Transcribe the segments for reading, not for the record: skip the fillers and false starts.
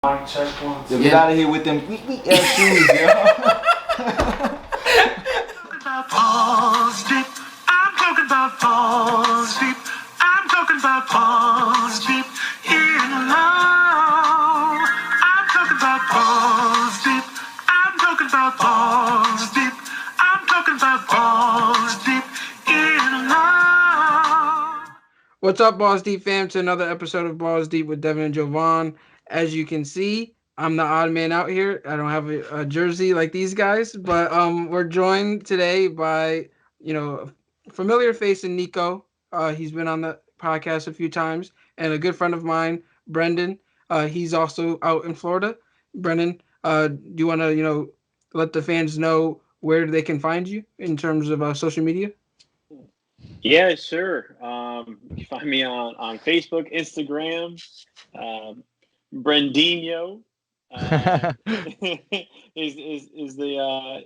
Mic check one, Yo, two. get out of here with them weak ass shoes, yo. Balls deep. I'm talking about balls deep. I'm talking about balls deep in love. I'm talking about balls deep. I'm talking about balls deep. I'm talking about balls deep in love. What's up, Balls Deep fam? To another episode of Balls Deep with Devin and Jovan. As you can see, I'm the odd man out here. I don't have a jersey like these guys, but we're joined today by a familiar face in Nico. He's been on the podcast a few times, and a good friend of mine, Brendyn. He's also out in Florida. Brendyn, do you want to let the fans know where they can find you in terms of social media? Yeah, sure. You can find me on Facebook, Instagram. Um, Brendino is the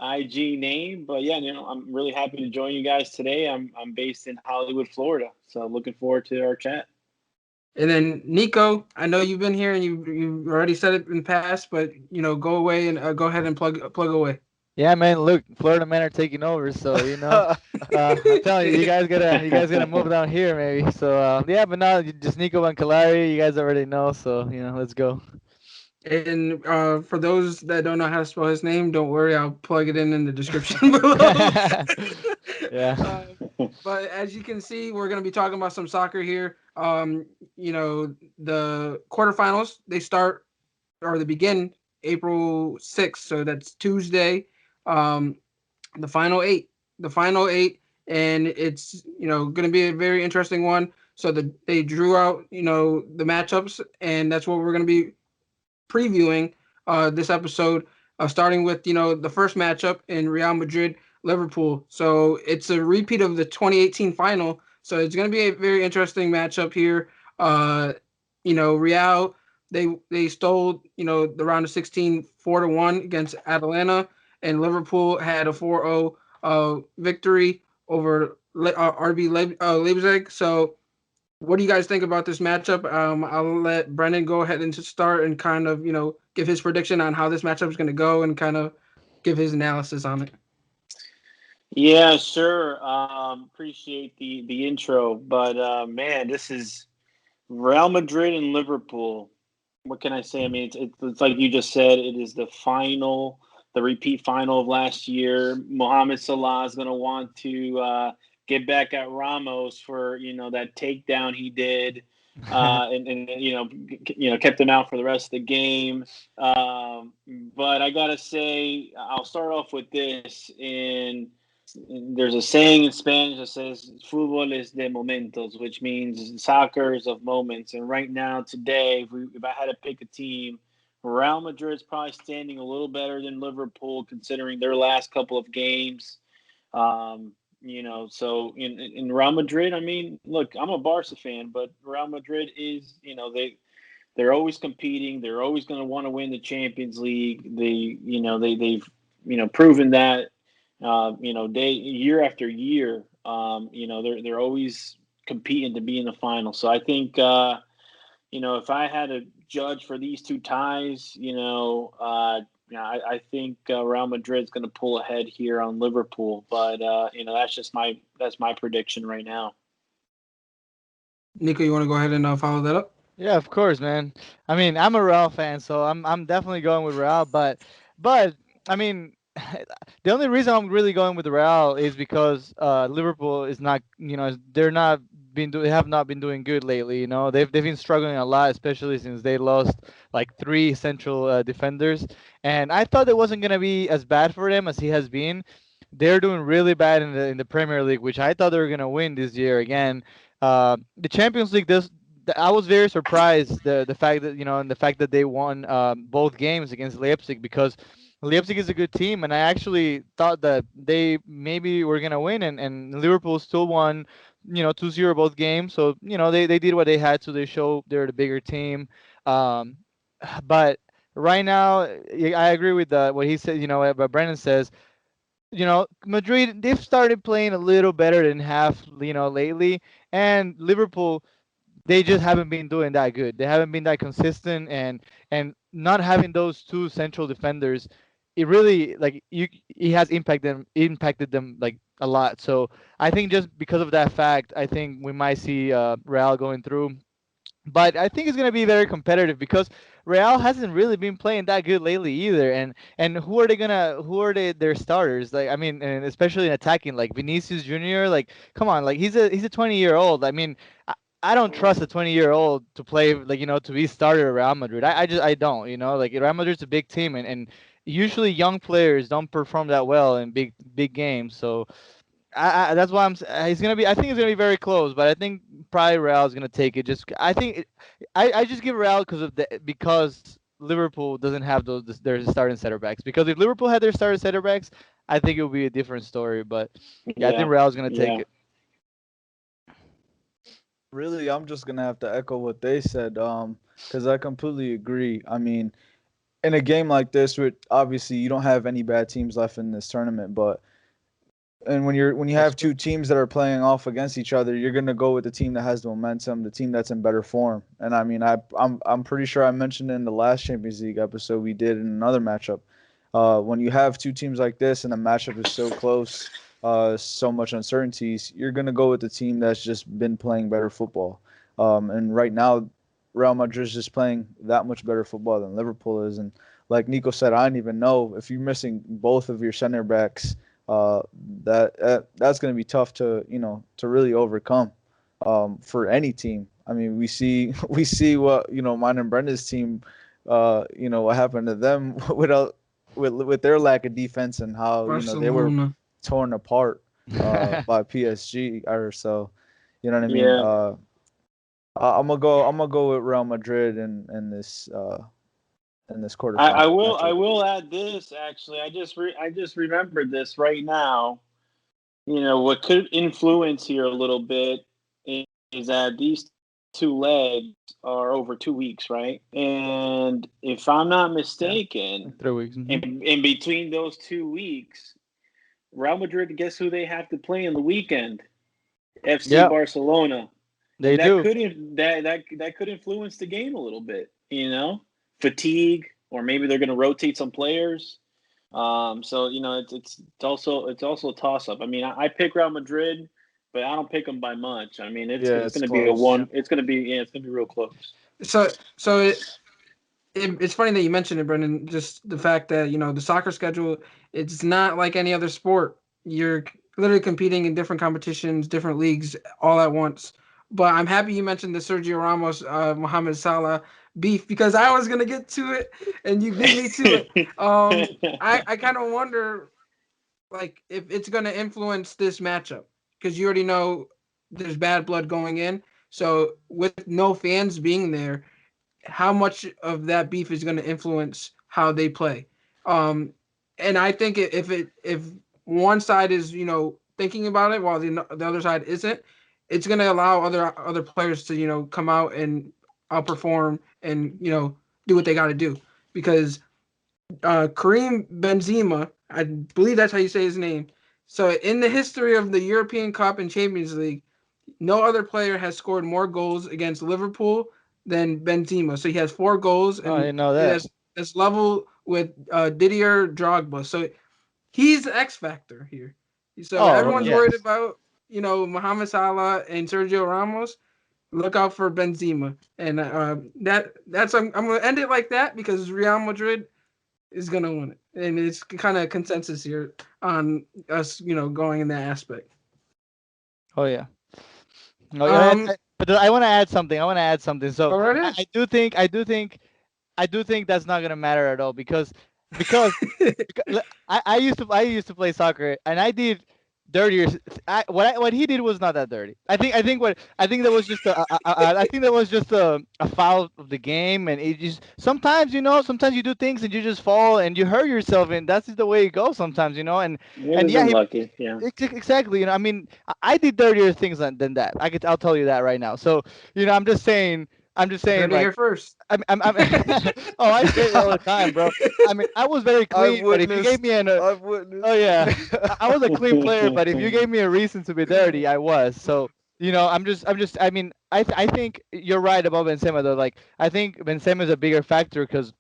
IG name. But yeah, I'm really happy to join you guys today. I'm based in Hollywood, Florida, so looking forward to our chat. And then Nico, I know you've been here and you already said it in the past, but go away and go ahead and plug away. Yeah, man. Look, Florida men are taking over, so I'm telling you, you guys gotta move down here, maybe. So yeah, but now just Nico and Kalari, you guys already know. So let's go. And for those that don't know how to spell his name, don't worry, I'll plug it in the description below. Yeah. But as you can see, we're going to be talking about some soccer here. The quarterfinals, they start or they begin April 6th, so that's Tuesday. Um, the final eight, and it's going to be a very interesting one. So they drew out the matchups, and that's what we're going to be previewing this episode, starting with the first matchup in Real Madrid Liverpool. So it's a repeat of the 2018 final. So it's going to be a very interesting matchup here. Real they stole the round of 16 4-1 against Atalanta, and Liverpool had a 4-0 victory over RB Leipzig. So what do you guys think about this matchup? I'll let Brendyn go ahead and start and kind of, give his prediction on how this matchup is going to go and kind of give his analysis on it. Yeah, sure. Appreciate the intro, but man, this is Real Madrid and Liverpool. What can I say? I mean, it's like you just said. It is the final, the repeat final of last year. Mohamed Salah is going to want to get back at Ramos for that takedown he did, and kept him out for the rest of the game. But I gotta say, I'll start off with this. There's a saying in Spanish that says "Fútbol es de momentos," which means soccer is of moments. And right now, today, if I had to pick a team, Real Madrid is probably standing a little better than Liverpool, considering their last couple of games. So in Real Madrid, I mean, look, I'm a Barca fan, but Real Madrid is, they're always competing. They're always going to want to win the Champions League. They've proven that. Day year after year, they're always competing to be in the final. So I think, if I had to judge for these two ties, I think Real Madrid's going to pull ahead here on Liverpool. But that's my prediction right now. Nico, you want to go ahead and follow that up? Yeah, of course, man. I mean, I'm a Real fan, so I'm definitely going with Real. But I mean, the only reason I'm really going with Real is because Liverpool is not, they have not been doing good lately. They've been struggling a lot, especially since they lost like three central defenders. And I thought it wasn't gonna be as bad for them as he has been. They're doing really bad in the Premier League, which I thought they were gonna win this year again. The Champions League, I was very surprised the fact that and the fact that they won both games against Leipzig, because Leipzig is a good team, and I actually thought that they maybe were gonna win, and Liverpool still won 2-0 both games. So they did what they had to. They show they're the bigger team. Um, but right now, I agree with what he said. What Brendyn says. Madrid, they've started playing a little better than half lately, and Liverpool, they just haven't been doing that good. They haven't been that consistent, and not having those two central defenders, it really like it has impacted them like a lot. So I think just because of that fact, I think we might see Real going through. But I think it's going to be very competitive because Real hasn't really been playing that good lately either. And who are their starters? Like I mean, and especially in attacking, like Vinicius Junior. Like come on, like he's a 20-year-old. I mean, I don't trust a 20-year-old to play like to be starter at Real Madrid. I don't. Like Real Madrid's a big team, and usually young players don't perform that well in big games. So that's why he's gonna be. I think it's gonna be very close, but I think probably Real is gonna take it. Just I think I just give Real because Liverpool doesn't have their starting center backs. Because if Liverpool had their starting center backs, I think it would be a different story. But yeah, I Yeah, think Real is gonna take yeah. it. Really, I'm just gonna have to echo what they said, because I completely agree. I mean, in a game like this, with obviously you don't have any bad teams left in this tournament, but and when you That's have true. two teams that are playing off against each other, you're gonna go with the team that has the momentum, the team that's in better form. And I mean, I'm pretty sure I mentioned in the last Champions League episode we did in another matchup. When you have two teams like this and the matchup is so close, so much uncertainties, you're gonna go with the team that's just been playing better football. And right now, Real Madrid's just playing that much better football than Liverpool is. And like Nico said, I don't even know if you're missing both of your center backs, uh, that's going to be tough to to really overcome, for any team. I mean, we see we see what mine and Brenda's team, what happened to them without with their lack of defense, and how they were Barcelona. torn apart by PSG or so. You know what I mean? Yeah, I'm gonna go with Real Madrid in this I quarterfinal will. I matchup. will add this. Actually, I just remembered this right now. What could influence here a little bit is that these two legs are over 2 weeks, right? And if I'm not Yeah, mistaken, like 3 weeks. in between those 2 weeks, Real Madrid, guess who they have to play in the weekend? FC Yeah, Barcelona, they and that do. could that could influence the game a little bit. Fatigue, or maybe they're going to rotate some players. So it's also a toss up. I mean, I pick Real Madrid, but I don't pick them by much. I mean, Yeah, it's it's going to be a close. Yeah. one. It's going to be real close. So it's funny that you mentioned it, Brendan. Just the fact that the soccer schedule, it's not like any other sport. You're literally competing in different competitions, different leagues, all at once. But I'm happy you mentioned the Sergio Ramos, Mohamed Salah beef, because I was gonna get to it and you beat me to it. I kind of wonder, like, if it's gonna influence this matchup, because you already know there's bad blood going in. So with no fans being there, how much of that beef is going to influence how they play. Um, and I think if one side is thinking about it while the other side isn't, it's going to allow other players to come out and outperform and do what they got to do, because Kareem Benzema, I believe that's how you say his name. So in the history of the European Cup and Champions League, no other player has scored more goals against Liverpool than Benzema. So he has 4 goals, Oh, I and didn't know that. that's level with Didier Drogba. So he's the X factor here. So Oh everyone's Yeah. worried yes. about Mohamed Salah and Sergio Ramos. Look out for Benzema, and that's I'm gonna end it like that because Real Madrid is gonna win it, and it's kind of consensus here on us, going in that aspect. Oh yeah. Oh yeah. Um, But I want to add something. I want to add something. So go right I, ahead. I do think that's not gonna matter at all because I used to play soccer and I did dirtier. What he did was not that dirty. I think that was just I think that was just a foul of the game, and it just sometimes you do things and you just fall and you hurt yourself, and that's just the way it goes sometimes, He and was yeah, unlucky. Yeah. exactly. I mean, I did dirtier things than that. I'll tell you that right now. So I'm just saying. You heard it Like here first. I'm oh, I say it all the time, bro. I mean, I was very I've clean, but if you gave me witnessed. an I've oh witnessed. yeah, I was a clean player, but if you gave me a reason to be dirty, I was. So I mean, I think you're right about Benzema though. Like, I think Benzema is a bigger factor because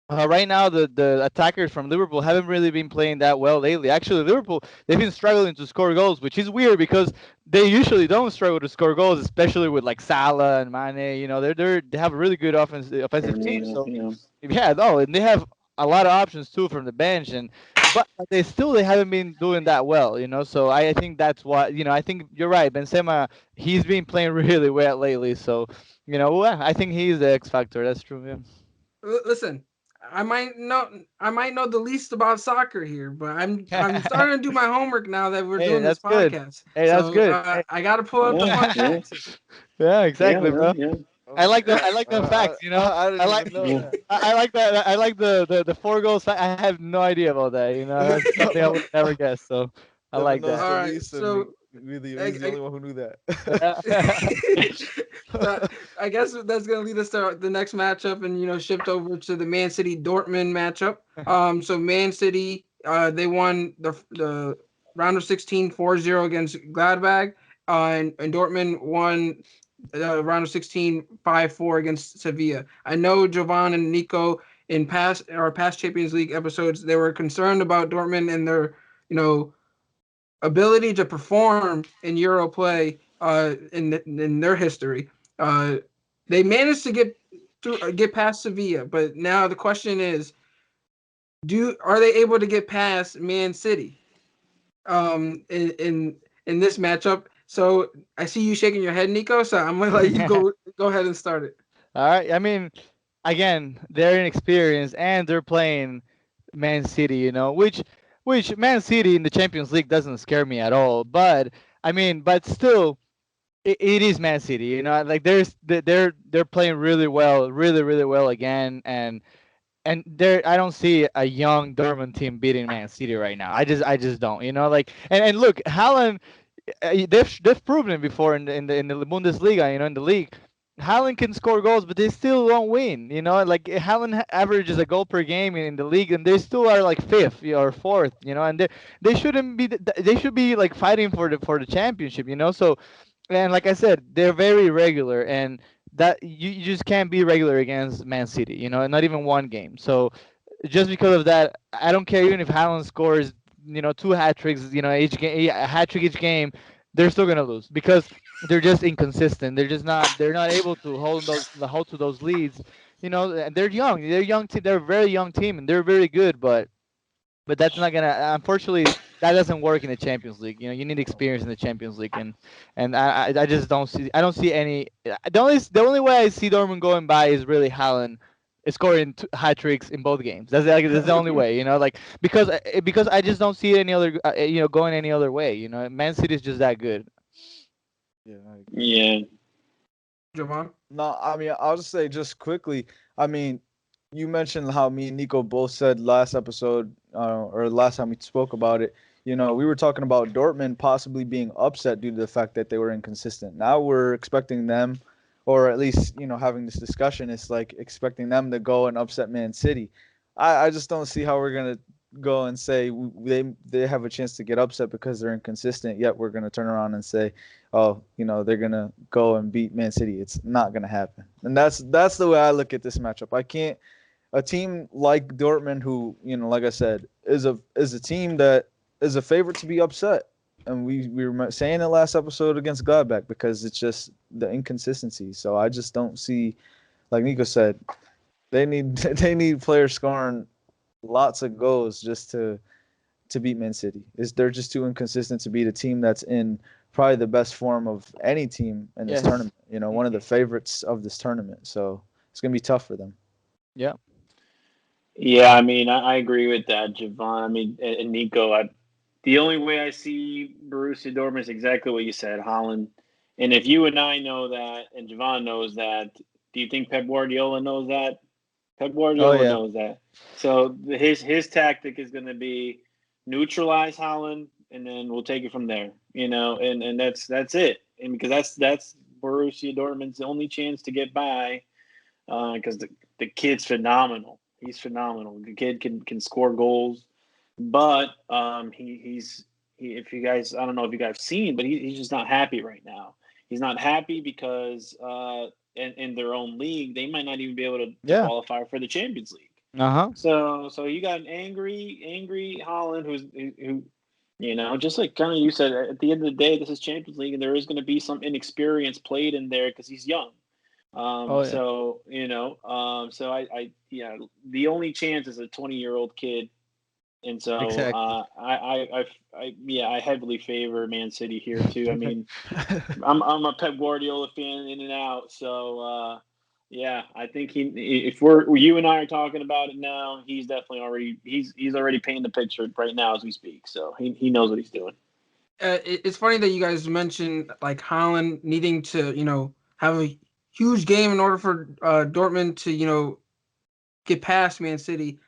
right now the attackers from Liverpool haven't really been playing that well lately. Actually, Liverpool, they've been struggling to score goals, which is weird because they usually don't struggle to score goals, especially with like Salah and Mane. They have a really good offensive team. Firmino, So yeah. yeah, no, and they have a lot of options too from the bench, and but they haven't been doing that well. So I think that's why I think you're right. Benzema, he's been playing really well lately, so well, I think he's the X factor. That's true. Yeah. Listen, I might know the least about soccer here, but I'm starting to do my homework now that we're Hey, doing this that's good. podcast. Hey, that's So good. Hey. I got to pull up the Yeah, fun yeah, facts here. Yeah, yeah, exactly, bro. yeah. I like the facts. I I didn't like even know Yeah. that. I like that. I like the four goals. I have no idea about that. That's something I would never guess. So I Devin like knows that. All the right, least, and so he's the I, only one who knew that. Yeah. so I guess that's gonna lead us to the next matchup, and shift over to the Man City Dortmund matchup. So Man City, they won the round of 16 4-0 against Gladbach, and Dortmund won round of 16 5-4 against Sevilla. I know Jovan and Nico in past Champions League episodes, they were concerned about Dortmund and their you know ability to perform in Euro play in their history. Uh, they managed to get past Sevilla, but now the question is, are they able to get past Man City in this matchup? So I see you shaking your head, Nico. So I'm gonna let you go ahead and start it. All right. I mean, again, they're inexperienced and they're playing Man City. Which Man City in the Champions League doesn't scare me at all. But I mean, but still, it is Man City. Like they're playing really well, really really well again, and there I don't see a young Dortmund team beating Man City right now. I just don't. Like and look, Haaland, they've proven it before in the Bundesliga. In the league. Haaland can score goals, but they still don't win. Like Haaland averages a goal per game in the league, and they still are like fifth or fourth. And they shouldn't be. They should be like fighting for the championship. So and like I said, they're very regular, and that you just can't be regular against Man City. Not even one game. So just because of that, I don't care even if Haaland scores, two hat tricks, each game, a hat trick each game, they're still gonna lose because they're just inconsistent. They're just not. They're not able to hold to those leads. And they're young. They're young. They're a very young team, and they're very good, but that's not gonna. Unfortunately, that doesn't work in the Champions League. You need experience in the Champions League, and I just don't see. I don't see any. The only way I see Dortmund going by is really Haaland scoring hat tricks in both games. That's the only way. Like because I just don't see any other. Going any other way. Man City is just that good. Yeah, I agree. Yeah. Jovan. No, I mean, I'll just say just quickly. I mean, you mentioned how me and Nico both said last episode, or last time we spoke about it. We were talking about Dortmund possibly being upset due to the fact that they were inconsistent. Now we're expecting them, or at least having this discussion. It's like expecting them to go and upset Man City. I just don't see how we're gonna go and say they have a chance to get upset because they're inconsistent. Yet we're gonna turn around and say, oh, they're gonna go and beat Man City. It's not gonna happen, and that's the way I look at this matchup. I can't. A team like Dortmund, who like I said, is a team that is a favorite to be upset, and we were saying it last episode against Gladbach because it's just the inconsistency. So I just don't see, like Nico said, they need they need players scoring lots of goals just to beat Man City. They're just too inconsistent to beat a team that's in probably the best form of any team in this Yes. tournament. One of the favorites of this tournament. So it's gonna be tough for them. Yeah. Yeah, I mean, I agree with that, Javon. I mean, and Nico. The only way I see Borussia Dortmund is exactly what you said, Holland. And if you and I know that, and Javon knows that, do you think Pep Guardiola knows that? Pep Oh Guardiola yeah. knows that. So his tactic is going to be neutralize Holland, and then we'll take it from there. And that's it. And because that's Borussia Dortmund's only chance to get by, because the kid's phenomenal. He's phenomenal. The kid can score goals, but he's if you guys, I don't know if you guys have seen, but he's just not happy right now. He's not happy because in their own league they might not even be able to Yeah. qualify for the Champions League. Uh-huh. So you got an angry Holland who just like kind of you said, at the end of the day, this is Champions League, and there is going to be some inexperience played in there because he's young. Oh yeah. So the only chance is a 20-year-old kid, and so Exactly. I heavily favor Man City here too. I mean, I'm a Pep Guardiola fan in and out, so I think if you and I are talking about it now, he's definitely already painting the picture right now as we speak. So he knows what he's doing. It's funny that you guys mentioned like Haaland needing to, have a huge game in order for Dortmund to, get past Man City,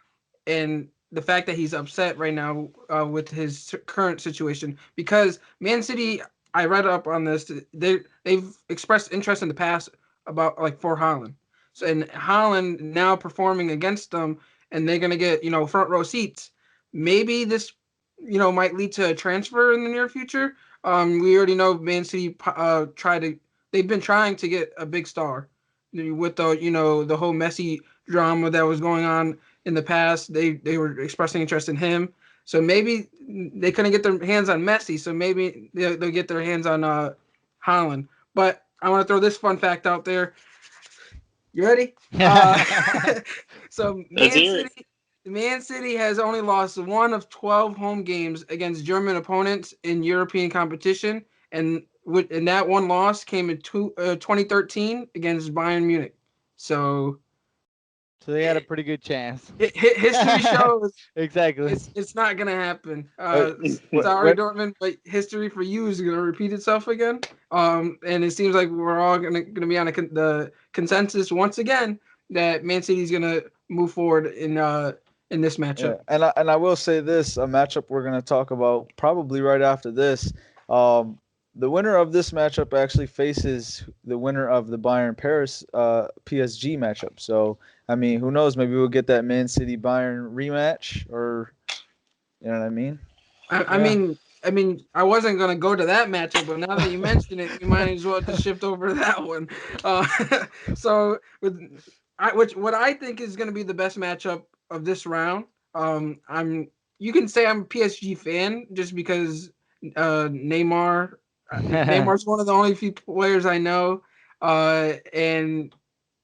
and the fact that he's upset right now with his current situation because Man City. I read up on this. They've expressed interest in the past about like for Haaland. So and Haaland now performing against them, and they're gonna get front row seats. Maybe this might lead to a transfer in the near future. We already know Man City they've been trying to get a big star with the whole Messi drama that was going on in the past. They were expressing interest in him. So maybe they couldn't get their hands on Messi. So maybe they'll get their hands on Haaland. But I want to throw this fun fact out there. You ready? So Let's hear it. Man City has only lost one of 12 home games against German opponents in European competition, and that one loss came in 2013 against Bayern Munich. So So they had a pretty good chance. history shows Exactly. it's not gonna happen. Sorry, When Dortmund, but history for you is gonna repeat itself again. And it seems like we're all gonna be on the consensus once again that Man City is gonna move forward in this Yeah, matchup. and I will say this: a matchup we're gonna talk about probably right after this. The winner of this matchup actually faces the winner of the Bayern Paris PSG matchup. So I mean, who knows? Maybe we'll get that Man City Bayern rematch, or you know what I mean? I Yeah. mean. I wasn't gonna go to that matchup, but now that you mention it, we might as well just shift over to that one. Uh, so what I think is gonna be the best matchup of this round. You can say I'm a PSG fan just because Neymar. Neymar's one of the only few players I know, and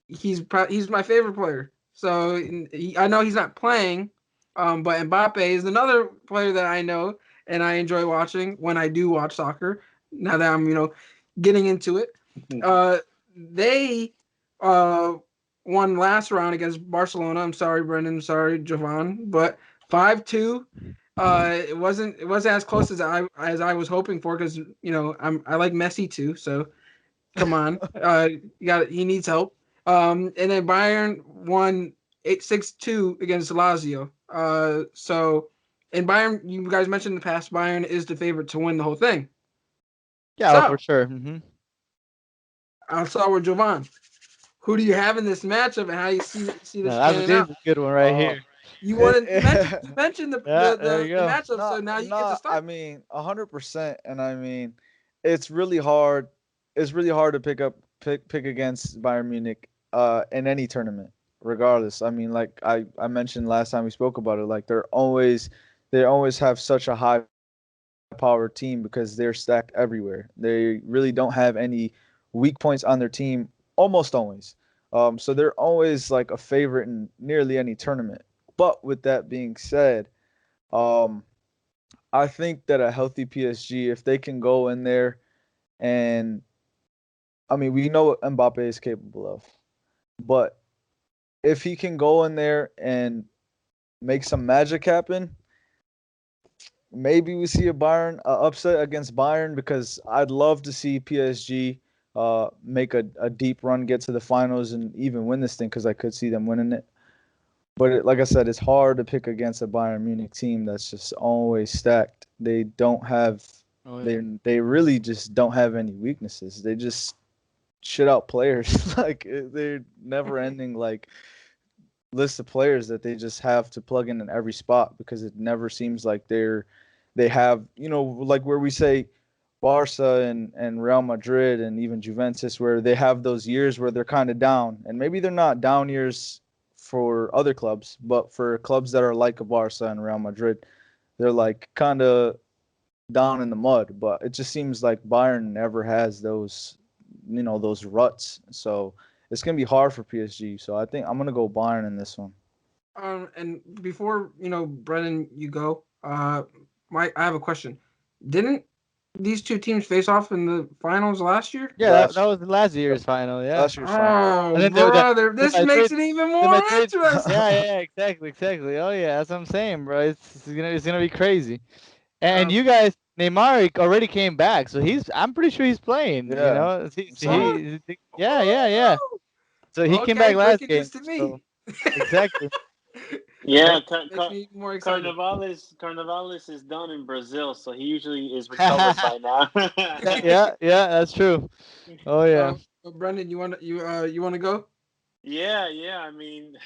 he's my favorite player. So I know he's not playing, but Mbappe is another player that I know and I enjoy watching when I do watch soccer. Now that I'm getting into it, they won last round against Barcelona. I'm sorry, Brendyn. Sorry, Jovan, but 5-2. It wasn't as close as I was hoping for because I like Messi too. So come on, he needs help. And then Bayern won 8-6-2 against Lazio. And Bayern, you guys mentioned in the past, Bayern is the favorite to win the whole thing. Yeah, for So sure. I'll start with Jovan. Who do you have in this matchup, and how you see this panning This out? is a good one right Uh, here. You it, want to mention the Yeah, there you go. matchup, so now you get to I start. mean, 100%, and I mean, it's really hard. It's really hard to pick against Bayern Munich in any tournament, regardless. I mean, like I mentioned last time we spoke about it, like they always have such a high power team because they're stacked everywhere. They really don't have any weak points on their team, almost always. So they're always like a favorite in nearly any tournament. But with that being said, um, I think that a healthy PSG, if they can go in there and I mean, we know what Mbappe is capable of, but if he can go in there and make some magic happen, maybe we see a Bayern upset against Bayern because I'd love to see PSG make a deep run, get to the finals, and even win this thing because I could see them winning it. But like I said, it's hard to pick against a Bayern Munich team that's just always stacked. They don't have Oh yeah. they really just don't have any weaknesses. They just shit out players. Like they're never ending like list of players that they just have to plug in every spot because it never seems like they have like where we say Barca and Real Madrid and even Juventus, where they have those years where they're kind of down, and maybe they're not down years for other clubs, but for clubs that are like a Barca and Real Madrid, they're like kind of down in the mud. But it just seems like Bayern never has those, those ruts. So it's gonna be hard for PSG. So I think I'm gonna go Bayern in this one. And before Brennan, you go. I have a question. Didn't these two teams face off in the finals last year? Yeah, that Last was last year's final. Yeah. last year's final. Oh, And then brother, the this makes Madrid, it even the more Madrid. interesting. Yeah, exactly. Oh yeah, that's what I'm saying, bro. It's gonna be crazy. And Um, you guys, Neymar already came back, so I'm pretty sure he's playing. Yeah, what? Yeah. So he came back Okay, last breaking news game. to So me. exactly. Yeah, Yep. Makes me even more excited. Carnavales is done in Brazil, so he usually is recovered by now. Yeah, that's true. Oh yeah. Brendan, you want to go? Yeah. I mean,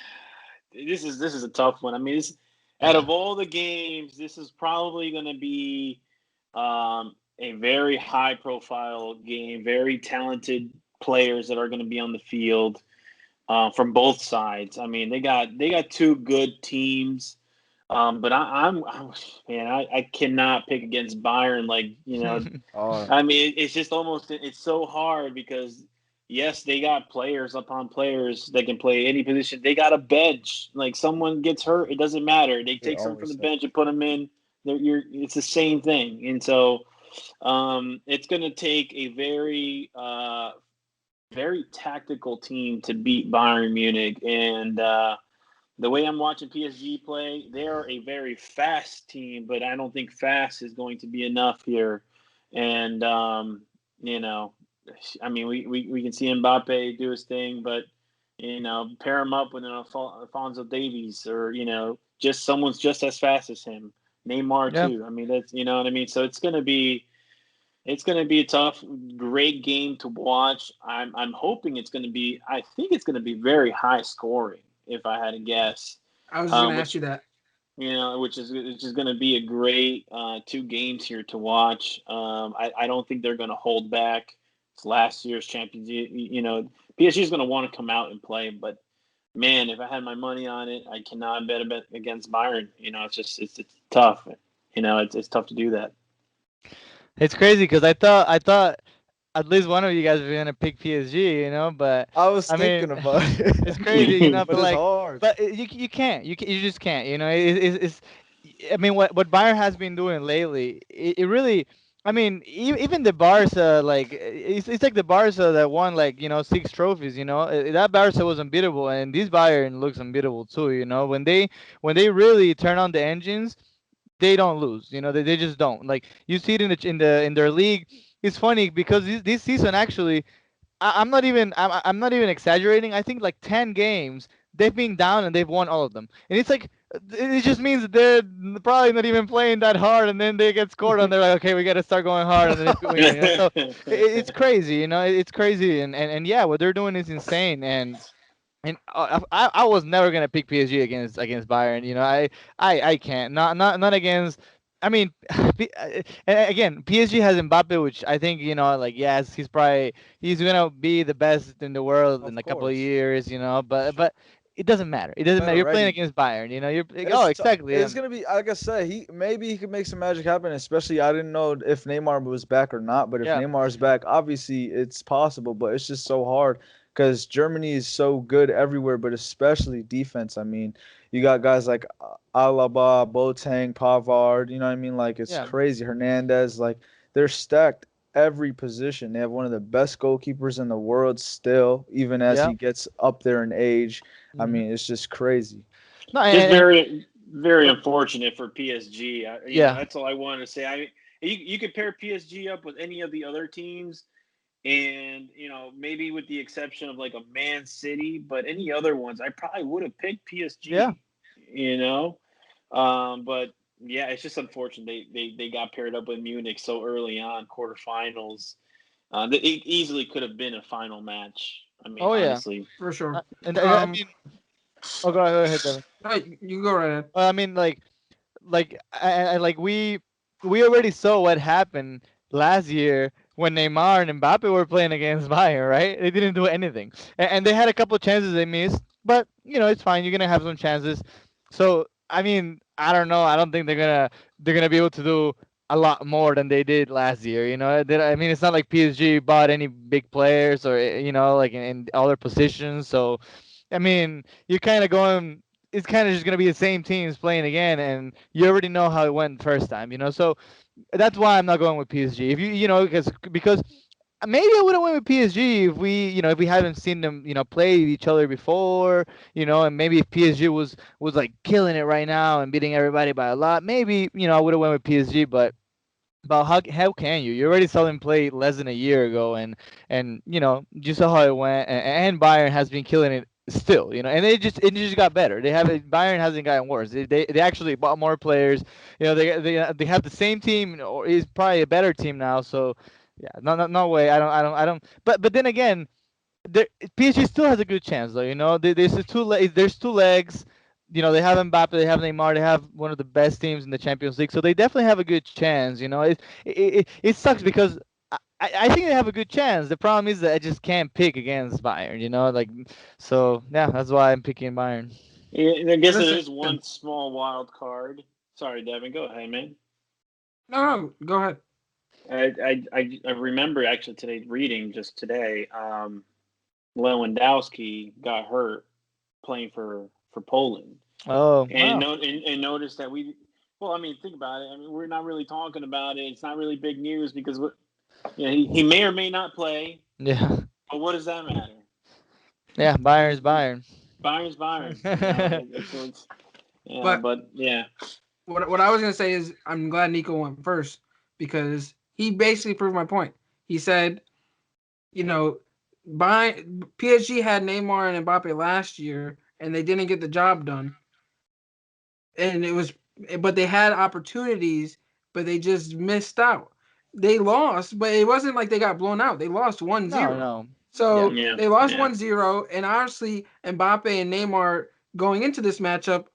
this is a tough one. I mean, out of all the games, this is probably going to be a very high profile game. Very talented players that are going to be on the field from both sides. I mean, they got two good teams. But man, I cannot pick against Bayern. Like, oh, I mean, it's just it's so hard because yes, they got players upon players that can play any position. They got a bench. Like someone gets hurt, it doesn't matter. They they take someone from always the say. bench and put them in. It's the same thing. And so it's going to take a very tactical team to beat Bayern Munich. And the way I'm watching PSG play, they're a very fast team, but I don't think fast is going to be enough here. And you know, I mean, we can see Mbappe do his thing, but pair him up with an Alfonso Davies, or just someone's just as fast as him. Neymar Yeah. too. I mean, that's what I mean. So it's gonna be a tough, great game to watch. I'm hoping it's gonna be. I think it's gonna be very high scoring, if I had to guess. I was just gonna ask Which you that. which is going to be a great two games here to watch. I don't think they're going to hold back. It's last year's Champions League. PSG is going to want to come out and play, but man, if I had my money on it, I cannot bet against Bayern. It's tough. It's tough to do that. It's crazy because I thought at least one of you guys were gonna pick PSG, but I was I thinking mean, about it's it, crazy, but but it's like, hard. but you just can't, it's I mean, what Bayern has been doing lately, it really, I mean, even the Barca, like, it's like the Barca that won, like, 6 trophies, that Barca was unbeatable, and this Bayern looks unbeatable too, when they really turn on the engines, they don't lose. They just don't. Like, you see it in their league. It's funny because this season, actually, I'm not even exaggerating. I think like 10 games they've been down and they've won all of them. And it's like, it just means that they're probably not even playing that hard, and then they get scored on. They're like, okay, we got to start going hard, and then it's winning. So it's crazy. It's crazy, and yeah, what they're doing is insane. And I was never gonna pick PSG against Bayern. I can't. Not against. I mean, again, PSG has Mbappe, which I think, like, yes, he's gonna be the best in the world in Of a couple of course. years. But it doesn't matter. It doesn't matter. You're playing Already. against Bayern. You're It's exactly. it's gonna be like I said. He could make some magic happen. Especially I didn't know if Neymar was back or not. But if Yeah, Neymar's back, obviously it's possible. But it's just so hard because Germany is so good everywhere, but especially defense. I mean, you got guys like Alaba, Boateng, Pavard. You know what I mean? Like it's yeah, crazy. Hernandez. Like they're stacked every position. They have one of the best goalkeepers in the world still, even as yeah. he gets up there in age. I Hmm. mean, it's just crazy. No, Just and very, very oh, unfortunate for PSG. yeah, That's all I wanted to say. You could pair PSG up with any of the other teams, and maybe with the exception of like a Man City, but any other ones, I probably would have picked yeah. PSG. But yeah, it's just unfortunate they got paired up with Munich so early on, quarterfinals. It easily could have been a final match. I mean, Oh yeah. honestly. For sure. And I mean, oh, go ahead, Devin. No, you go right ahead. Well, I mean, like, like we already saw what happened last year when Neymar and Mbappe were playing against Bayern, right? They didn't do anything, and they had a couple of chances they missed, but it's fine. You're gonna have some chances. So I mean, I don't know. I don't think they're gonna be able to do a lot more than they did last year. I mean, it's not like PSG bought any big players or like in other positions. So I mean, you're kind of going. It's kind of just gonna be the same teams playing again, and you already know how it went first time. So that's why I'm not going with PSG. If because maybe I would have went with PSG if we haven't seen them play each other before, and maybe if PSG was like killing it right now and beating everybody by a lot, maybe I would have went with PSG. But how can you? You already saw them play less than a year ago, and you saw how it went, and Bayern has been killing it still, and it just got better. Bayern hasn't gotten worse. They actually bought more players. They have the same team, or is probably a better team now. So yeah, no way. I don't. But then again, there, PSG still has a good chance, though. There's two legs. They have Mbappe, they have Neymar, they have one of the best teams in the Champions League, so they definitely have a good chance. It sucks because I think they have a good chance. The problem is that I just can't pick against Bayern. So yeah, that's why I'm picking Bayern. Yeah, I guess there Listen, is one small wild card. Sorry, Devin. Go ahead, man. no, go ahead. I remember actually today reading just today. Lewandowski got hurt playing for Poland, Oh and wow, and noticed that we. Well, I mean, think about it. I mean, we're not really talking about it. It's not really big news because he may or may not play. yeah, But what does that matter? yeah. Bayern is Bayern. Bayern's Bayern. But But yeah, what I was gonna say is I'm glad Nico went first because he basically proved my point. He said, you know, PSG had Neymar and Mbappe last year and they didn't get the job done. And but they had opportunities, but they just missed out. They lost, but it wasn't like they got blown out. They lost one No, zero. no. Yeah. So yeah, they lost yeah. 1-0, and honestly, Mbappe and Neymar going into this matchup,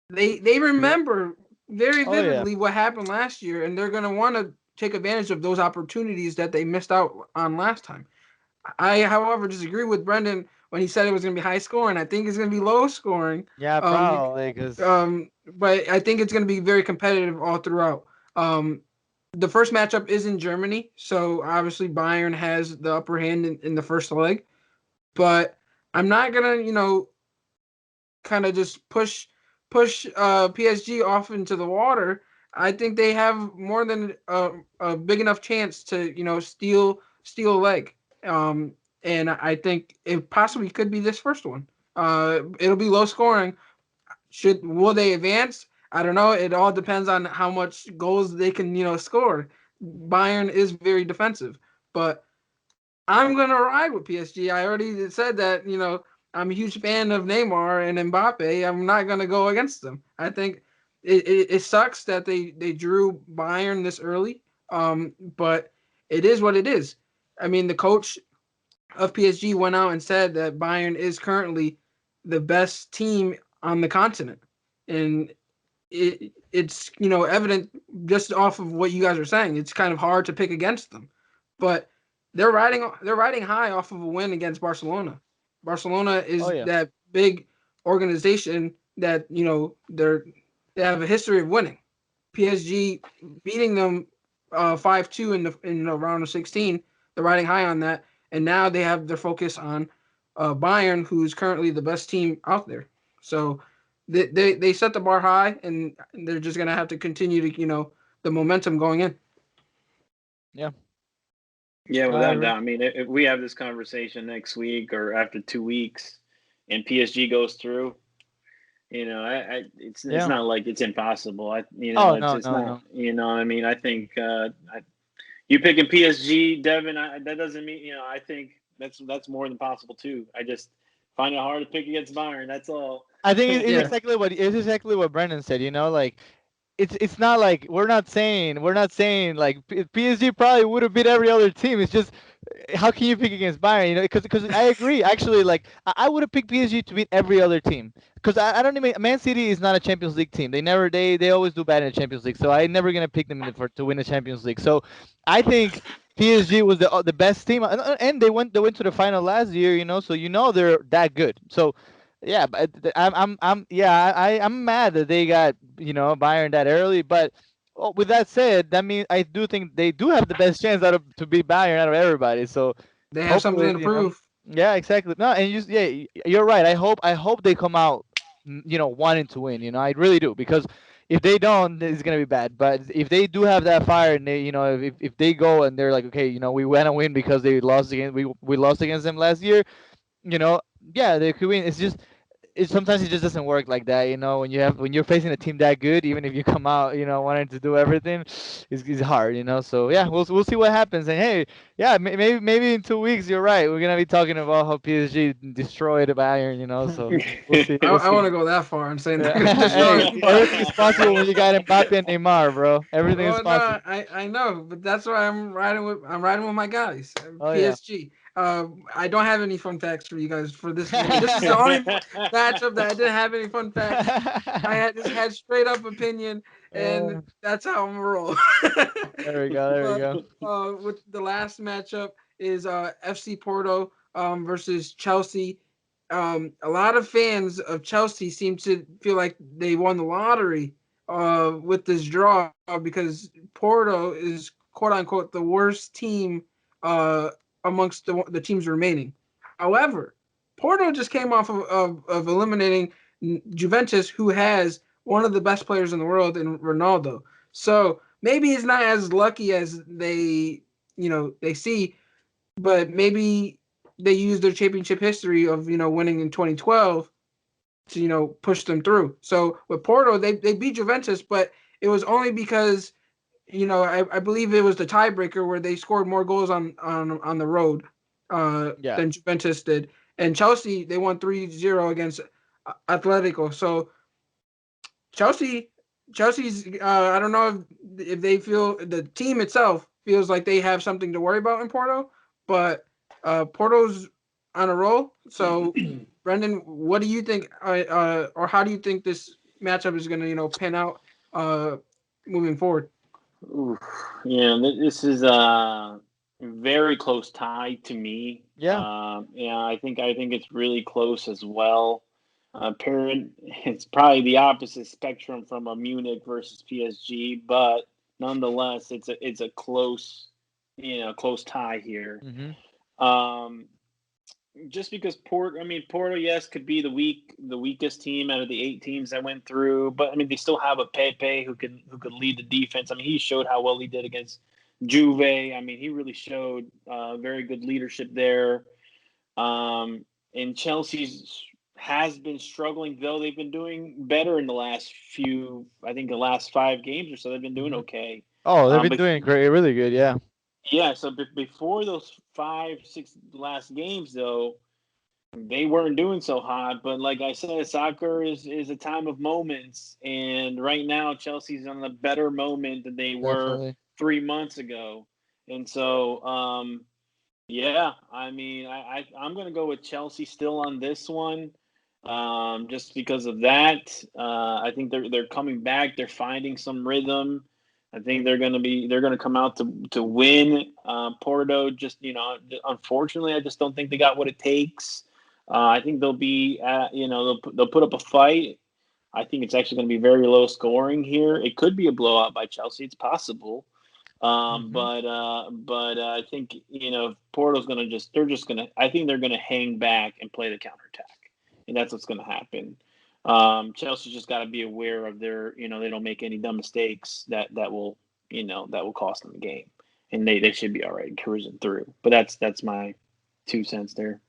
they remember very Oh yeah. vividly what happened last year, and they're gonna want to take advantage of those opportunities that they missed out on last time. I, however, disagree with Brendyn when he said it was gonna be high scoring. I think it's gonna be low scoring. Yeah, Um, probably because but I think it's gonna be very competitive all throughout. The first matchup is in Germany, so obviously Bayern has the upper hand in the first leg. But I'm not gonna, kind of just push PSG off into the water. I think they have more than a big enough chance to steal a leg. And I think it possibly could be this first one. It'll be low scoring. Will they advance? I don't know. It all depends on how much goals they can score. Bayern is very defensive, but I'm gonna ride with PSG. I already said that I'm a huge fan of Neymar and Mbappe. I'm not gonna go against them. I think it sucks that they drew Bayern this early, but it is what it is. I mean, the coach of PSG went out and said that Bayern is currently the best team on the continent, and it's evident just off of what you guys are saying. It's kind of hard to pick against them, but they're riding high off of a win against Barcelona. Barcelona oh is yeah. that big organization that they have a history of winning. PSG beating them 5-2 in the round of 16. They're riding high on that, and now they have their focus on Bayern, who's currently the best team out there. So they set the bar high, and they're just gonna have to continue to the momentum going in. Yeah. Yeah, No, I without a agree. doubt. I mean, if we have this conversation next week or after 2 weeks, and PSG goes through, it's Yeah. not like it's impossible. Oh It's no, it's no, not. no. I mean, I think you picking PSG, Devin. That doesn't mean I think that's more than possible too. I just find it hard to pick against Bayern. That's all. I think Yeah, it's exactly what Brendan said. Like it's not like we're not saying like PSG probably would have beat every other team. It's just how can you pick against Bayern? You know, because I agree. Actually, like I would have picked PSG to beat every other team. Because I don't even Man City is not a Champions League team. They always do bad in the Champions League. So I'm never gonna pick them to win the Champions League. So I think PSG was the best team, and they went to the final last year. You know, so they're that good. So yeah, but I'm mad that they got Bayern that early, but. Well, with that said, that means I do think they do have the best chance to beat Bayern out of everybody. So They have hopefully, something to prove. yeah, exactly. No, and you're right. I hope they come out, wanting to win. I really do because if they don't, it's gonna be bad. But if they do have that fire and if they go and they're like, okay, we want to win because they lost against we lost against them last year, you know, yeah, they could win. It's just sometimes it just doesn't work like that, when you're facing a team that good, even if you come out, wanting to do everything, it's hard, so yeah, we'll see what happens. And hey, yeah, maybe in 2 weeks you're right, we're gonna be talking about how PSG destroyed Bayern, so we'll see, we'll I want see. to go that far and saying they're going to Yeah. destroy Hey, them, everything is possible when but you got Mbappe and Neymar, bro. Everything is oh no, possible. I know, but that's why I'm riding with my guys, Oh yeah. PSG. I don't have any fun facts for you guys for this one. This is the only matchup that I didn't have any fun facts. I just had straight up opinion, and Uh, that's how I'm gonna roll. there we go. There we But go. with the last matchup is FC Porto versus Chelsea. A lot of fans of Chelsea seem to feel like they won the lottery with this draw because Porto is quote unquote the worst team uh, amongst the teams remaining. However, Porto just came off of eliminating Juventus, who has one of the best players in the world in Ronaldo. So maybe it's not as lucky as they see, but maybe they use their championship history of winning in 2012 to push them through. So with Porto, they beat Juventus, but it was only because I believe it was the tiebreaker where they scored more goals on the road Yeah. than Juventus did, and Chelsea they won 3-0 against Atletico. So Chelsea, Chelsea's. I don't know if they feel the team itself feels like they have something to worry about in Porto, but Porto's on a roll. So, Brendan, what do you think, or how do you think this matchup is going to pan out uh, moving forward? Oof. Yeah, this is a very close tie to me. Yeah. Yeah, I think it's really close as well. Parent, it's probably the opposite spectrum from a Munich versus PSG, but nonetheless, it's a close, close tie here. Mhm. Um, just because Porto, yes, could be the weakest team out of the 8 teams that went through, but I mean, they still have a Pepe who could lead the defense. I mean, he showed how well he did against Juve. I mean, he really showed very good leadership there. And Chelsea's has been struggling, though they've been doing better in the last few. I think the last 5 games or so, they've been doing Mhm. okay. Oh, they've been But doing great, really good. Yeah. yeah, so before those 5, 6 last games, though, they weren't doing so hot. But like I said, soccer is a time of moments, and right now Chelsea's on a better moment than they were Definitely. 3 months ago. And so, yeah, I mean, I'm gonna go with Chelsea still on this one, just because of that. I think they're coming back. They're finding some rhythm. I think they're gonna come out to win. Porto just unfortunately, I just don't think they got what it takes. I think they'll be they'll put up a fight. I think it's actually going to be very low scoring here. It could be a blowout by Chelsea. It's possible. Mhm. But I think Porto's gonna they're just gonna I think they're gonna hang back and play the counterattack, and that's what's gonna happen. Chelsea's just got to be aware of they don't make any dumb mistakes that will cost them the game, and they should be all right cruising through. But that's my 2 cents there.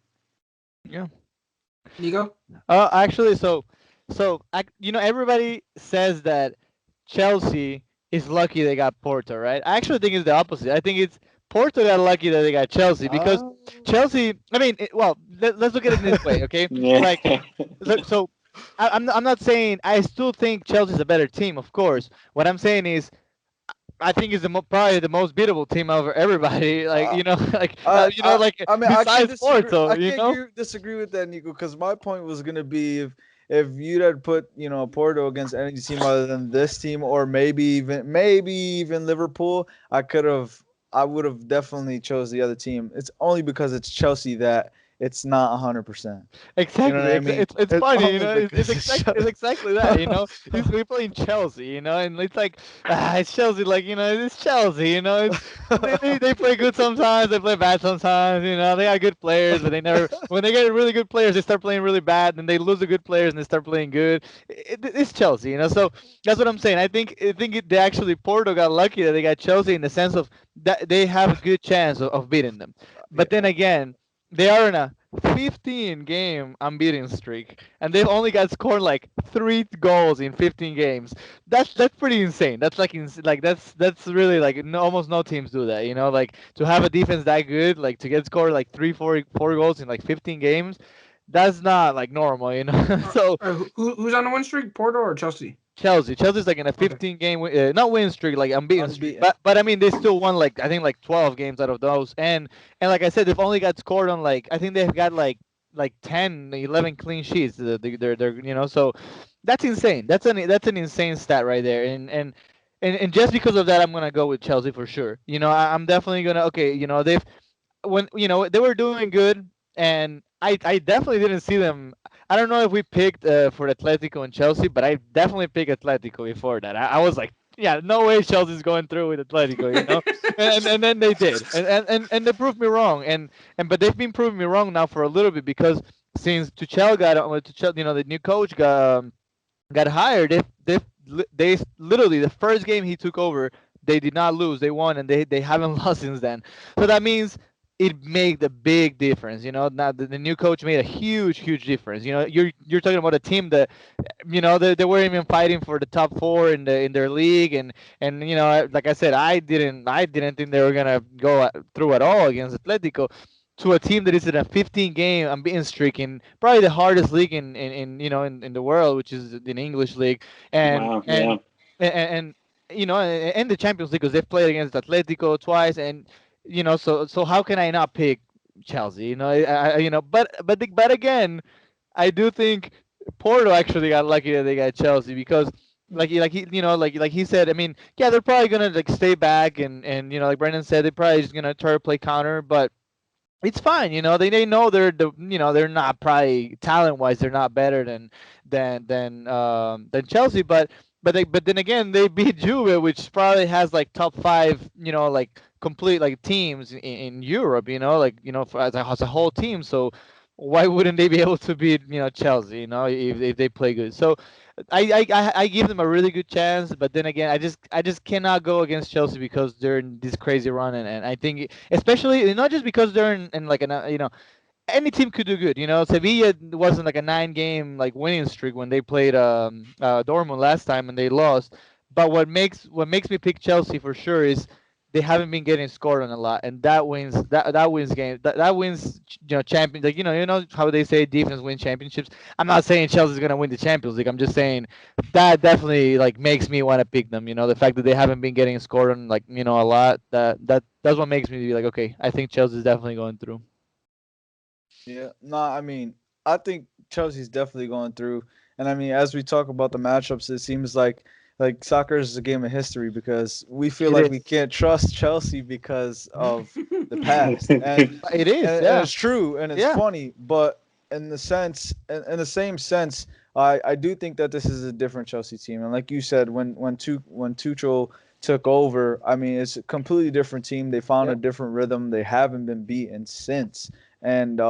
Yeah. Nico? Actually, everybody says that Chelsea is lucky they got Porto, right? I actually think it's the opposite. I think it's Porto got lucky that they got Chelsea because Oh. Chelsea. I mean, well, let's look at it this way, okay? Yeah. Like, look, so I'm not saying I still think Chelsea's a better team, of course. What I'm saying is I think is probably the most beatable team over everybody. Like Uh, like I mean, I can't besides disagree. Porto, I can't disagree with that, Nico. Because my point was gonna be if you'd had put Porto against any team other than this team, or maybe even Liverpool, I would have definitely chose the other team. It's only because it's Chelsea that it's not 100%. You know Exactly. what I mean? It's It's funny, only because it's it's exactly that, We're playing Chelsea, and it's like it's Chelsea, like it's Chelsea, It's they play good sometimes, they play bad sometimes, They got good players, but they never when they get really good players, they start playing really bad, and they lose the good players and they start playing good. It's Chelsea, So that's what I'm saying. They actually Porto got lucky that they got Chelsea in the sense of that they have a good chance of beating them. But then yeah. again, they are in a 15 game unbeaten streak, and they've only got scored like 3 goals in 15 games. That's pretty insane. That's like that's really like almost no teams do that. Like to have a defense that good, like to get scored like four goals in like 15 games. That's not like normal. So Who's on the win streak? Porto or Chelsea? Chelsea's like in a Okay. 15 game not win streak, like unbeaten streak. Unbeaten. But I mean they still won like I think like 12 games out of those. And like I said, they've only got scored on like I think they've got like 10, 11 clean sheets. They're so that's insane. That's an insane stat right there. And just because of that, I'm gonna go with Chelsea for sure. I'm definitely gonna okay. They've when they were doing good, and I definitely didn't see them. I don't know if we picked for Atletico and Chelsea, but I definitely picked Atletico before that. I was like, yeah, no way Chelsea's going through with Atletico, and then they did, and they proved me wrong, and but they've been proving me wrong now for a little bit because since Tuchel the new coach got hired, they literally the first game he took over, they did not lose, they won, and they haven't lost since then. So that means it made a big difference. Now the new coach made a huge difference. You're talking about a team that they weren't even fighting for the top four in their league, and like I said, I didn't think they were gonna go through at all against Atletico, to a team that is in a 15 game unbeaten streak in probably the hardest league in the world, which is the English league, and Wow. Yeah. and and and the Champions League, because they've played against Atletico twice, and so how can I not pick Chelsea? But again, I do think Porto actually got lucky that they got Chelsea because like he said, I mean, yeah, they're probably gonna like stay back, and like Brendyn said, they're probably just gonna try to play counter, but it's fine. They know they're not probably talent wise, they're not better than Chelsea, but then again, they beat Juve, which probably has like top five, like complete like teams in Europe, as a whole team. So why wouldn't they be able to beat Chelsea, if they play good? So I give them a really good chance, but then again, I just cannot go against Chelsea because they're in this crazy run, and I think especially not just because they're in like any team could do good. Sevilla wasn't like a 9 game like winning streak when they played Dortmund last time and they lost. But what makes me pick Chelsea for sure is they haven't been getting scored on a lot, and that wins game. That wins champions. Like how they say defense wins championships. I'm not saying Chelsea's gonna win the Champions League. I'm just saying that definitely like makes me want to pick them. The fact that they haven't been getting scored on like a lot. That's what makes me be like, okay, I think Chelsea's definitely going through. Yeah, no, I mean, I think Chelsea's definitely going through, and I mean, as we talk about the matchups, it seems like soccer is a game of history because we feel It like we is. can't trust Chelsea because of the past, It is. and Yeah. it's true and it's Yeah. funny, but in the same sense, I do think that this is a different Chelsea team, and like you said, when Tuchel took over, I mean, it's a completely different team. They found a Yep. different rhythm. They haven't been beaten since, and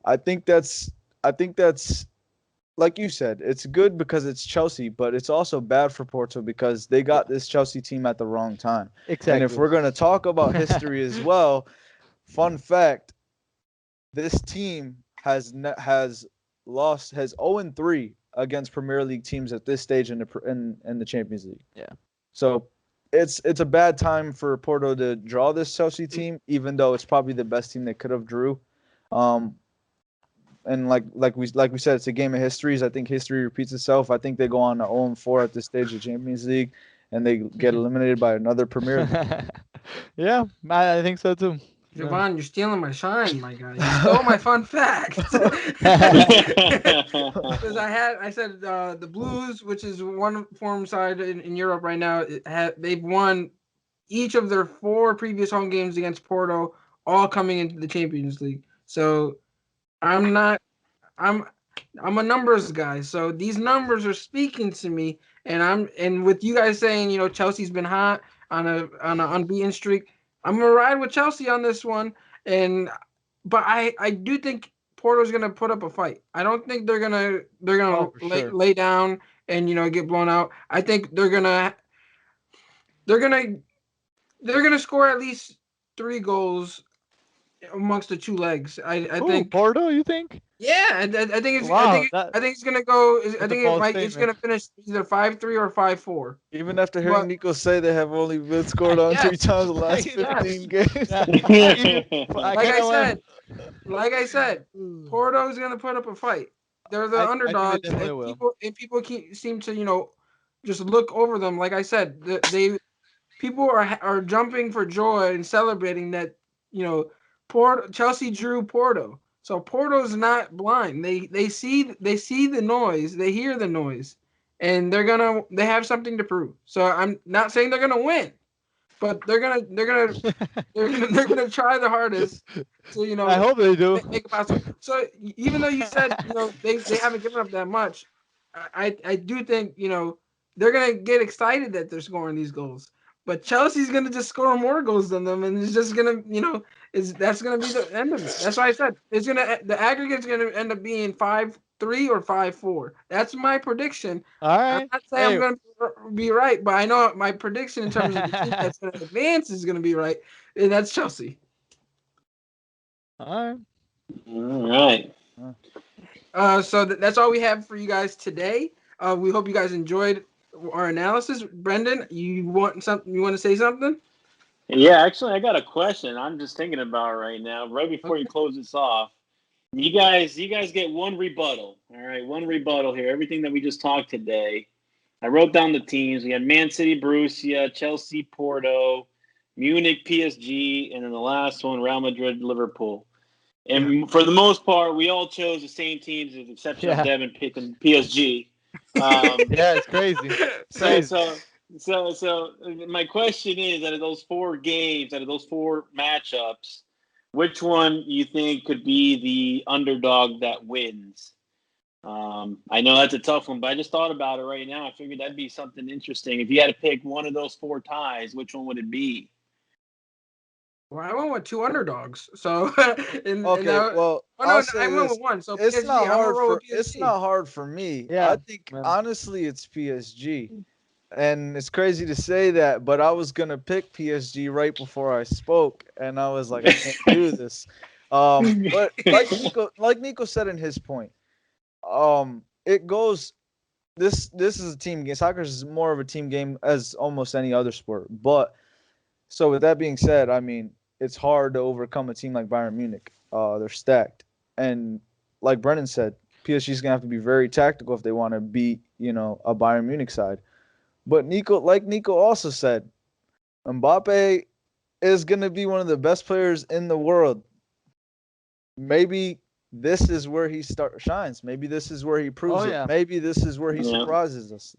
I think that's I think that's like you said, it's good because it's Chelsea, but it's also bad for Porto because they got this Chelsea team at the wrong time. And if Exactly. we're going to talk about history as well, fun fact, this team has 0-3 against Premier League teams at this stage in the Champions League. Yeah. So it's a bad time for Porto to draw this Chelsea team, even though it's probably the best team they could have drew. Um, and like we said, it's a game of histories. I think history repeats itself. I think they go on to 0-4 at this stage of Champions League, and they get eliminated by another Premier League. Yeah, I think so too. Jovan, you're stealing my shine, my guy. You stole my fun fact. Because I said the Blues, which is one form side in Europe right now, they've won each of their 4 previous home games against Porto, all coming into the Champions League. So I'm not, I'm a numbers guy. So these numbers are speaking to me, and with you guys saying, Chelsea's been hot on an unbeaten streak. I'm gonna ride with Chelsea on this one, but I do think Porto's gonna put up a fight. I don't think they're gonna lay down and get blown out. I think they're gonna score at least 3 goals amongst the 2 legs. I think Porto, you think? Yeah, I think it's Wow, I think it's gonna go. I that's a think bold it's gonna statement. finish either 5-3 or 5-4. Even after But- hearing Nico say they have only been scored on 3 times in the last 15 games. Like I said, Porto's gonna put up a fight. They're the I think they underdogs, definitely and will. people seem to just look over them. Like I said, people are jumping for joy and celebrating that Chelsea drew Porto. So Porto's not blind. They see the noise, they hear the noise, and they have something to prove. So I'm not saying they're gonna win, but they're gonna try the hardest to I hope they do. make it possible. So even though you said they haven't given up that much, I do think they're gonna get excited that they're scoring these goals. But Chelsea's gonna just score more goals than them, and it's just gonna that's gonna be the end of it. That's why I said the aggregate's gonna end up being 5-3 or 5-4. That's my prediction. All I'm right. not saying I'm gonna be right, but I know my prediction in terms of the team that's gonna advance is gonna be right, and that's Chelsea. All right. All right. So that's all we have for you guys today. We hope you guys enjoyed our analysis. Brendyn, you want something? You want to say something? Yeah, actually, I got a question. I'm just thinking about it right now. Right before you close this off, you guys get one rebuttal. All right, one rebuttal here. Everything that we just talked today. I wrote down the teams. We had Man City, Borussia, Chelsea, Porto, Munich, PSG, and then the last one, Real Madrid, Liverpool. And for the most part, we all chose the same teams, with the exception of Devin picking PSG. Yeah, it's crazy. So my question is, out of those 4 games, out of those 4 matchups, which one you think could be the underdog that wins? I know that's a tough one, but I just thought about it right now. I figured that'd be something interesting. If you had to pick one of those 4 ties, which one would it be? Well, I went with 2 underdogs. So I went with 1. So it's PSG, not hard for it's not hard for me. Yeah, I think honestly it's PSG. And it's crazy to say that, but I was gonna pick PSG right before I spoke, and I was like, I can't do this. But like Nico said in his point, it goes. This is a team game. Soccer is more of a team game as almost any other sport. But so with that being said, I mean it's hard to overcome a team like Bayern Munich. They're stacked, and like Brendan said, PSG is gonna have to be very tactical if they want to beat a Bayern Munich side. But Nico also said, Mbappe is going to be one of the best players in the world. Maybe this is where he shines. Maybe this is where he proves it. Maybe this is where he surprises us.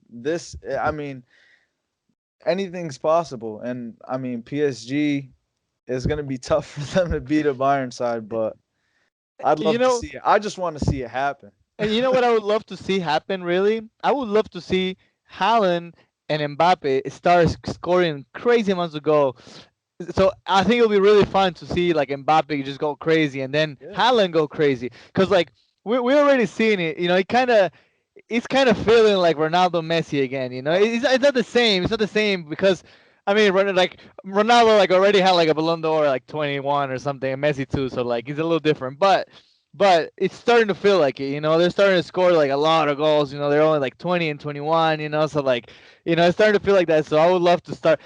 Anything's possible. And, PSG is going to be tough for them to beat a Bayern side, but I'd love to see it. I just want to see it happen. And you know what I would love to see happen, really? I would love to see Haaland and Mbappe start scoring crazy amounts of goals. So I think it'll be really fun to see like Mbappe just go crazy and then Haaland go crazy. Because like we're already seeing it. It's kind of feeling like Ronaldo, Messi again. It's not the same. It's not the same because I mean, like Ronaldo like already had like a Ballon d'Or like 21 or something, and Messi too. So like it's a little different. But but it's starting to feel like it. They're starting to score like a lot of goals. They're only like 20 and 21. So like, it's starting to feel like that. So I would love to start.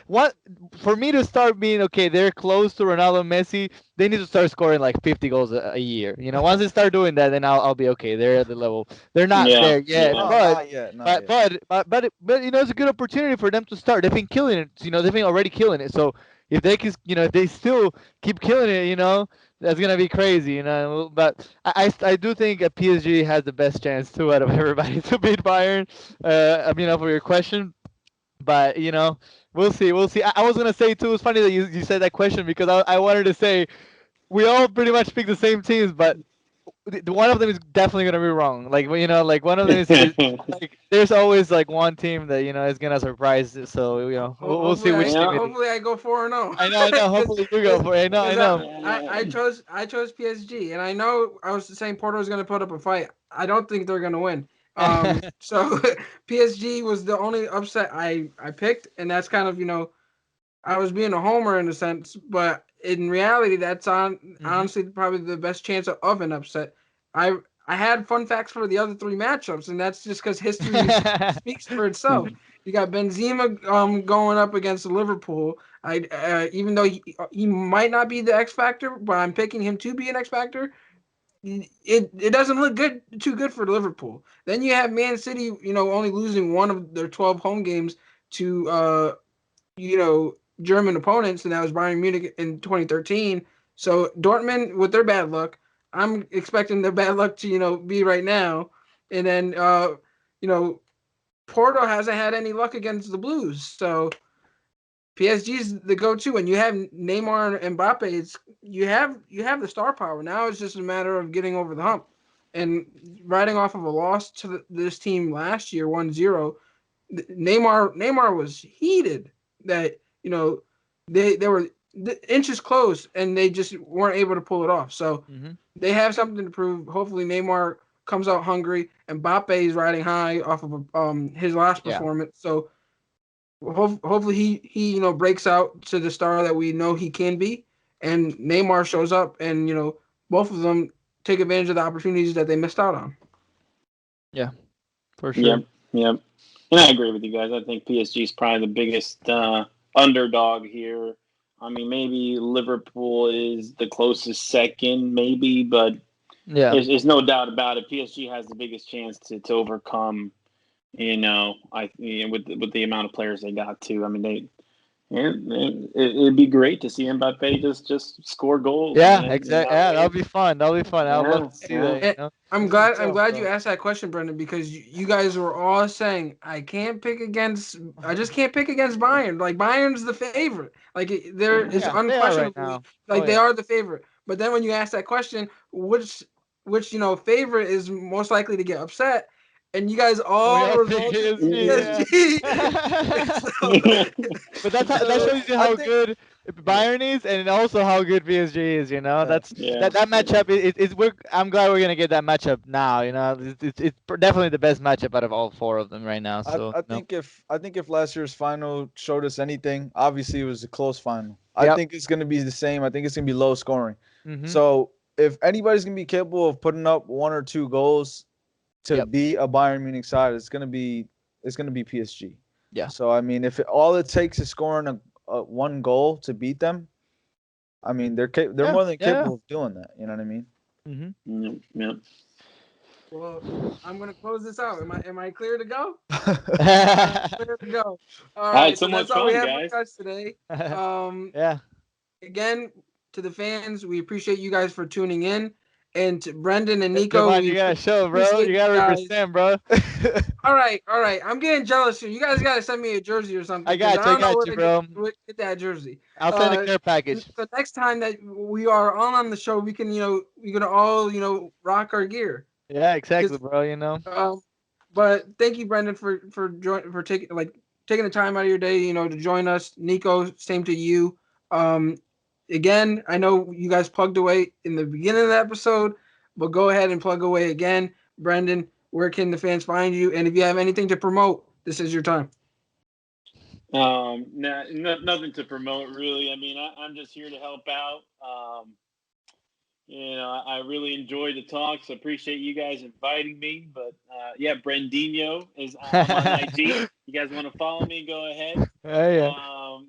What for me to start being okay? They're close to Ronaldo, Messi. They need to start scoring like 50 goals a year. Once they start doing that, then I'll be okay. They're at the level. They're not Yeah, there yet, yeah. No, but. not yet, not But, yet. but it's a good opportunity for them to start. They've been killing it. They've been already killing it. So if they can, if they still keep killing it, that's gonna be crazy, But I do think PSG has the best chance too out of everybody to beat Bayern. For your question, but we'll see, we'll see. I was gonna say too. It's funny that you said that question because I wanted to say we all pretty much pick the same teams, but one of them is definitely gonna be wrong. Like like one of them is like there's always like one team that is gonna surprise it. So we'll see Hopefully, which team it is. hopefully I go 4-0. I know. Hopefully you go for it. I Because know. I chose PSG, and I know I was saying Porto was going to put up a fight. I don't think they're going to win. So PSG was the only upset I picked, and that's kind of I was being a homer in a sense, but in reality, that's honestly probably the best chance of an upset. I I had fun facts for the other three matchups, and that's just because history speaks for itself. You got Benzema going up against Liverpool. Even though he might not be the X factor, but I'm picking him to be an X factor. It doesn't look too good for Liverpool. Then you have Man City, only losing one of their 12 home games to German opponents, and that was Bayern Munich in 2013. So Dortmund, with their bad luck, I'm expecting their bad luck to be right now. And then Porto hasn't had any luck against the Blues, so PSG's the go-to. When you have Neymar and Mbappe, you have the star power. Now it's just a matter of getting over the hump. And riding off of a loss to this team last year, 1-0, Neymar was heated that they were inches close and they just weren't able to pull it off. So they have something to prove. Hopefully Neymar comes out hungry, and Mbappe is riding high off of his last Yeah. performance. So hopefully he breaks out to the star that we know he can be, and Neymar shows up, and both of them take advantage of the opportunities that they missed out on. Yeah, for sure. Yep, yep. And I agree with you guys. I think PSG is probably the biggest underdog here. I mean, maybe Liverpool is the closest second, maybe, but Yeah. there's no doubt about it. PSG has the biggest chance to overcome. With the amount of players they got too. I mean, it'd be great to see Mbappe just score goals. Yeah, Man. exactly. Yeah, that'll be fun. That'll be fun. I'd love to see Yeah. that. I'm This is glad tough, you bro. asked that question, Brendan, because you guys were all saying I just can't pick against Bayern. Like Bayern's the favorite. Like there is Yeah, they are right unquestionably now. like they are the favorite. But then when you ask that question, which favorite is most likely to get upset, and you guys We all all pick resulted in PSG. PSG. But that shows you I how think good Bayern is, and also how good PSG is. yeah. That's Yeah. that matchup. I'm glad we're gonna get that matchup now. It's definitely the best matchup out of all four of them right now. So I think if last year's final showed us anything, obviously it was a close final. I Yep. think it's gonna be the same. I think it's gonna be low scoring. Mhm. So if anybody's gonna be capable of putting up one or two goals to Yep. be a Bayern Munich side, it's gonna be PSG. Yeah. So I mean, if all it takes is scoring a one goal to beat them, I mean they're Yeah. more than Yeah. capable of doing that. You know what I mean? Mhm. Yeah. Well, I'm gonna close this out. Am I clear to go? Clear to go. All I had right, so so much that's all we fun, have guys. for us today. Yeah. Again, to the fans, we appreciate you guys for tuning in, and to Brendyn and Nico, Jovan, we you gotta show, bro. appreciate You you gotta guys. represent, bro. All right. I'm getting jealous here. You guys gotta send me a jersey or something I because got I you. I don't know got where you, to bro. get that jersey. I'll send a care package. So next time that we are all on the show, we can we can all rock our gear. Yeah, exactly, bro. But thank you, Brendyn, for taking the time out of your day, to join us. Nico, same to you. Again, I know you guys plugged away in the beginning of the episode, but go ahead and plug away again. Brendyn, where can the fans find you? And if you have anything to promote, this is your time. Nothing to promote really. I mean, I'm just here to help out. I really enjoyed the talks. I appreciate you guys inviting me. But yeah, Brendino is I'm on IG. You guys want to follow me? Go ahead. Yeah.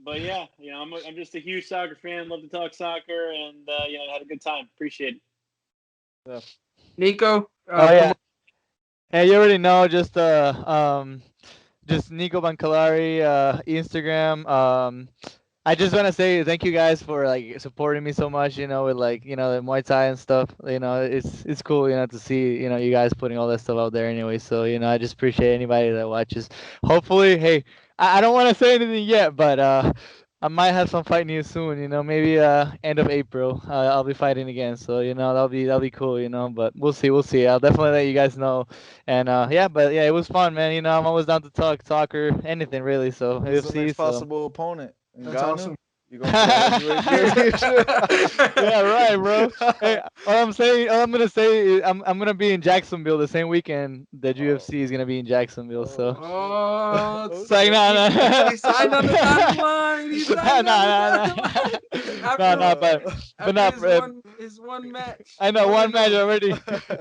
But yeah, I'm just a huge soccer fan. Love to talk soccer, and had a good time. Appreciate it. Yeah. Nico. Oh yeah. Hey, you already know. Just Nico Bancalari, Instagram. I just want to say thank you guys for like supporting me so much, with like, the Muay Thai and stuff. It's cool, to see, you guys putting all that stuff out there anyway. So, I just appreciate anybody that watches. Hopefully, hey, I don't want to say anything yet, but I might have some fight news soon, maybe end of April. I'll be fighting again. So, that'll be cool, but we'll see. We'll see. I'll definitely let you guys know. And but yeah, it was fun, man. I'm always down to talk soccer, anything really. So Who's the UFC, next so. possible opponent? That's Ngannou? awesome. You going for that heavyweight championship? Yeah, right, bro. Hey, all I'm gonna say is I'm gonna be in Jacksonville the same weekend that UFC is gonna be in Jacksonville. So. Oh, It's like, nah. he signed on the dotted line. He signed on the dotted line. Nah, but not his one match. I know one match already.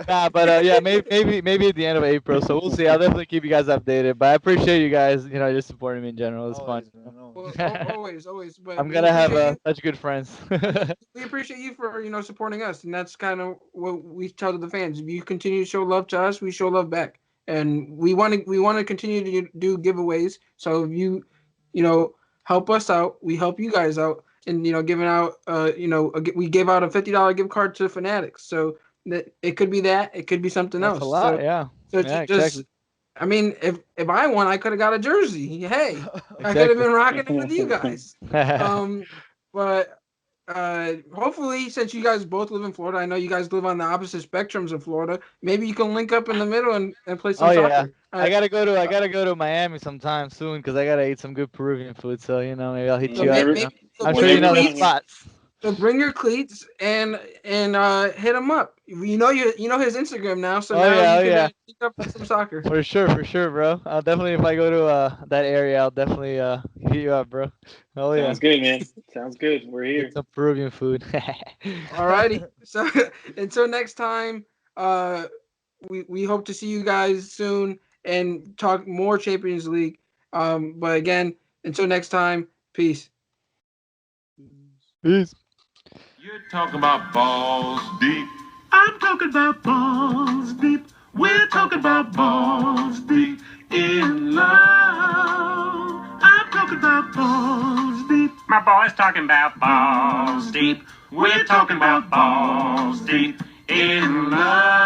Nah, but yeah, maybe at the end of April. So we'll see. I'll definitely keep you guys updated. But I appreciate you guys, just supporting me in general. It's fun. Always, man, always. Well, always. But I'm we gonna have appreciate you. such good friends. We appreciate you for supporting us, and that's kind of what we tell to the fans. If you continue to show love to us, we show love back, and we want to continue to do giveaways. So if you help us out, we help you guys out, and giving out we gave out a $50 gift card to Fanatics. So that it could be that, it could be something That's else. a lot, So, yeah. So Yeah, just, exactly. I mean, if I won, I could have got a jersey. Hey, Exactly. I could have been rocking it with you guys. But hopefully, since you guys both live in Florida, I know you guys live on the opposite spectrums of Florida. Maybe you can link up in the middle and play some soccer. I gotta go to Miami sometime soon because I gotta eat some good Peruvian food. So maybe I'll hit you up. I'm sure you know the spots. So bring your cleats and hit him up. You know his Instagram now, so now you can link up with some soccer. For sure, bro. I'll definitely, if I go to that area, I'll definitely hit you up, bro. Oh yeah. Sounds good, man. Sounds good. We're here. Get some Peruvian food. Alrighty. So until next time, we hope to see you guys soon and talk more Champions League. But again, until next time, peace. Peace. You're talking about balls deep. I'm talking about balls deep. We're talking about balls deep in love. I'm talking about balls deep. My boy's talking about balls deep. We're talking about balls deep in love.